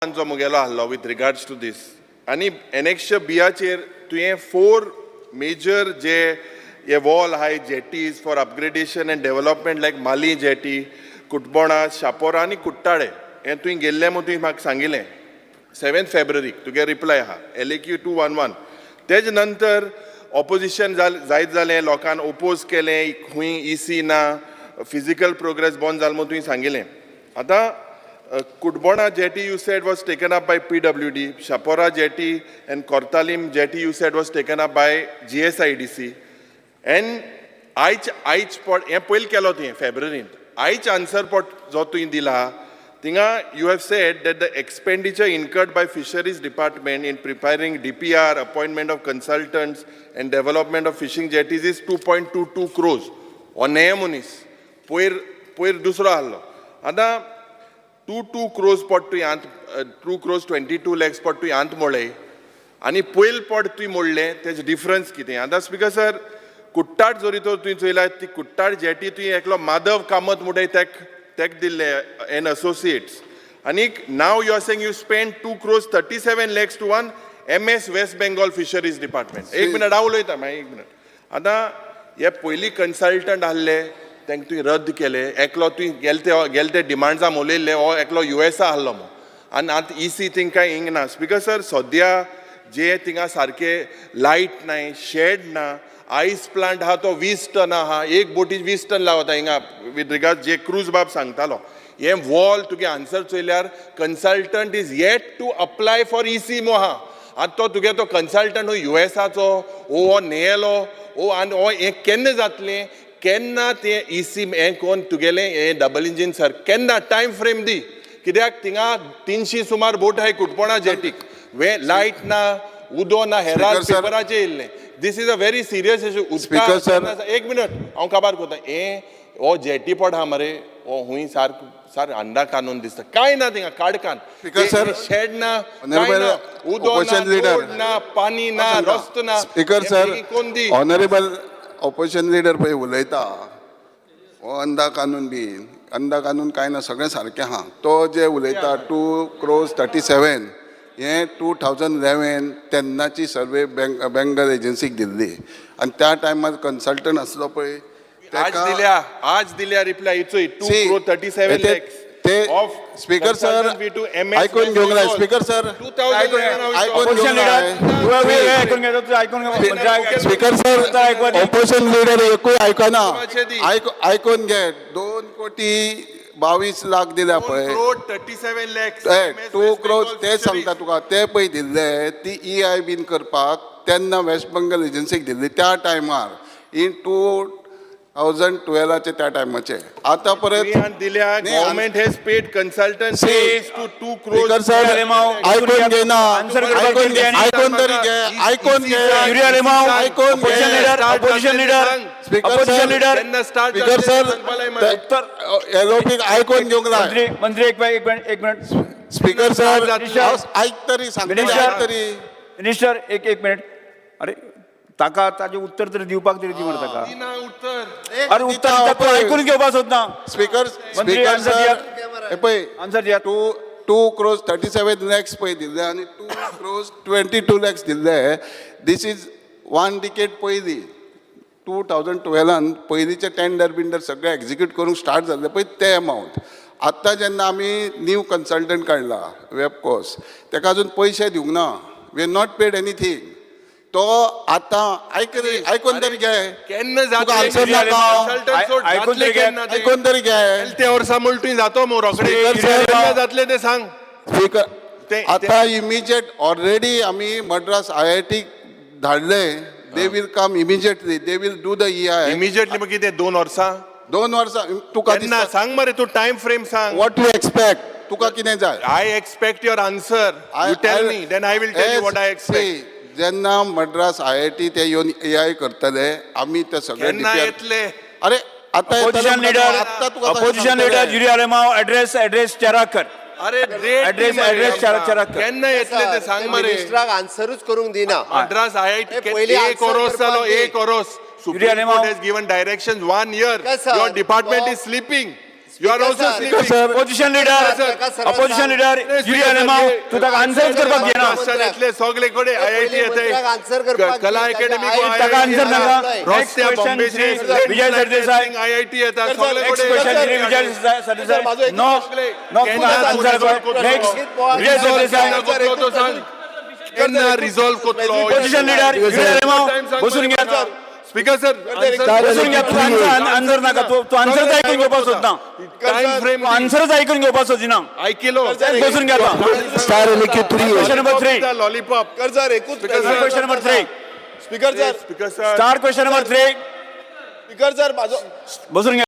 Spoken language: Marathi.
जो मुगेलो आहलो with regards to this आणि एनेक्शा बियाचेर तुवें 4 मेजर जे हे वॉल हाय jetties for upgradation and development like माली जेटी कुटबोणा शापोरा आनी कुट्टाळे हे तुवें गेल्ले म्हणून तुवें म्हाका सांगिल्लें 7 फेब्रुवारी तुगे रिप्लाय आहा LAQ 211 तेज नंतर ऑपोजिशन जायत जालें लोकांन ओपोज केलें खूंय EC ना फिजिकल प्रोग्रेस बंद जालें म्हणून तुवें सांगिल्लें आतां Kutbona jetty you said was taken up by PWD, Shapora jetty and Kortalim jetty you said was taken up by GSIDC. And Aich pot, ये पहल केलो थी February. Aich answer pot जो तु इंदिला, तिंगा you have said that the expenditure incurred by Fisheries Department in preparing DPR, appointment of consultants and development of fishing jetties is 2.22 crores. और नये मुनीस, पोयर दूसरा हालो. आता 2 crores pot to yant 2 crores 22 lakhs pot to yant मोडले आणि पयल pot तुई मोडले तेज डिफरन्स कितें आतां स्पीकर सर कुट्टाड जोरी तो तुई चोयला ती कुट्टाड जेटी तुई एकलो माधव कामत मुडे तेक दिल्ले एन असोसिएट्स आणि नाव you are saying you spend 2 crores 37 lakhs to one MS West Bengal Fisheries Department एक मिनिट हांव उलयता मागीर एक मिनिट आतां हे पयलीं कन्सल्टंट आहले तेंक तुवें रद्द केले एकलो तुवें गेले डिमांड्सा उलयल्ले हो एकलो USA आहलो आनी आतां EC तिंका हिंगना स्पीकर सर सद्या जे थिंगा सारके लायट नाय शेड ना आयस प्लांट आहा तो 20 टन आहा एक बोटी 20 टन लावता हिंगा विथ रिगार्ड जे क्रूज बाब सांगतालो हे वॉल तुगे आन्सर चोयल्यार consultant is yet to apply for EC मो आहा आतां तो तुगे तो कन्सल्टंट हो USAचो हो नेयलो हो आनी हो हें केन्ना जातलें केन्ना ते EC हें कोण तुगेलें हें डबल इंजीन सर केन्ना टायम फ्रेम दी कित्याक थिंगा 300 सुमार बोट आहाय कुटपणा जेटीक वे लायट ना उदो ना हेराल्ड पेपराचेर येयल्लें this is a very serious issue उदका एक मिनट हांव काबार कोता हें हो जेटी पॉट आहा मरे हो हुंय सार अंडा कानून दिसता कांय ना थिंगा काडकान शेड ना उदो ना रोड ना पाणी ना रस्तो ना speaker sir honourable opposition leader पळय उलयता हो अंदा कानून बी अंदा कानून काय ना सगळें सारकें आहा तो जे उलयता 2 crores 37 हे 2011 तेन्नाची सर्वे बेंगल एजन्सीक दिल्ली आनी त्या टायमार कन्सल्टंट आसलो पळय आज दिल्या रिप्लाय इचोय 2 crores 37 lakhs of speaker sir ऐकून घेवंक जाय speaker sir speaker sir opposition leader एकूय आयकना आयकून घे 2.22 लाख दिल्या पळय 2 crores ते सांगता तुका ते पळय दिल्ले ती EI बीन करपाक तेन्ना वेस्ट बेंगल एजन्सीक दिल्ली त्या टायमार इन 2012 चे त्या टायमाचे आता परत दिल्या government has paid consultant to 2 crores sir ऐकून घे ना ऐकून तरी घे ऐकून घे ऑपोजिशन लीडर स्पीकर सर उत्तर एलोपीक ऐकून घेवंक जाय मंत्री एक मिनिट स्पीकर सर ऐक तरी सांगता तरी मिनिस्टर एक मिनिट अरे ताका ताजे उत्तर तरी दिवपाक तरी दी म्हणटा ताका अरे उत्तर ऐकून घेवपाक सोदना स्पीकर सर पळय आन्सर दिया 2 crores 37 lakhs पळय दिल्ले आनी 2 crores 22 lakhs दिल्ले दीस इज 1 decade पयलीं 2012 पयलींचे टेंडर बिंडर सगळे एक्झिक्यूट करूंक स्टार्ट जाल्ले पळय ते अमावंट आतां जेन्ना आमी न्यू कन्सल्टंट काडला वेबकोस ताका अजून पयशे दिवंक ना we have not paid anything तो आता ऐकून तरी घे केन्ना ऐकून तरी घे ते वर्सा मुलटूय जातो मो रोखडे जातले ते सांग स्पीकर आता इमिजिएट ऑलरेडी आमी मद्रास IIT धाडले they will come immediately they will do the EI immediately मग कितें 2 वर्सां तुका केन्ना सांग मरे तू टाइम फ्रेम सांग व्हॉट यू एक्सपेक्ट तुका कितें जाय I expect your answer you tell me then I will tell you what I expect जेन्ना मद्रास IIT ते येवन EI करतले आमी ते सगळे येतले अरे आता ऑपोजिशन लीडर जुरी आलेमाव एड्रेस चेराकर अरे एड्रेस चेराकर केन्ना येतले ते सांग मरे मिनिस्टराक आन्सरूच करूंक दिना मद्रास IIT 1 crores जालो 1 crores Supreme Court has given directions 1 year your department is sleeping You are also Speaker, sleeping. Opposition leader, opposition leader, Judy Alema, तू ताका आन्सर करपाक दिना. महाराष्ट्रांतले सगळे कडेन IIT मंत्र्याक answer येताय करपाक कला दिता. अकॅडमी ताका answer नाका. Next रस्त्या question बॉम्बेचे श्री विजय सरदेसाय. IIT येता सगळे Next कडेन question Shri Vijay Sardesai. No, no, केन्ना answer कर. Next, विजय सरदेसाय. केन्ना resolve कोतलो Opposition leader, Judy Alema, बसून घ्या. स्पीकर सर बसून घ्या. तू आन्सर नाका. तू आन्सर ऐकून घेवपाक सोदना. टाइम फ्रेम आन्सरच ऐकून घेवपाक सोदिना. ऐकिलो बसून घ्या. Question number 3. लॉलीपॉप सर एकूच Question number 3. Speaker sir speaker sir Start question number 3. Speaker sir माझं बसून घ्या.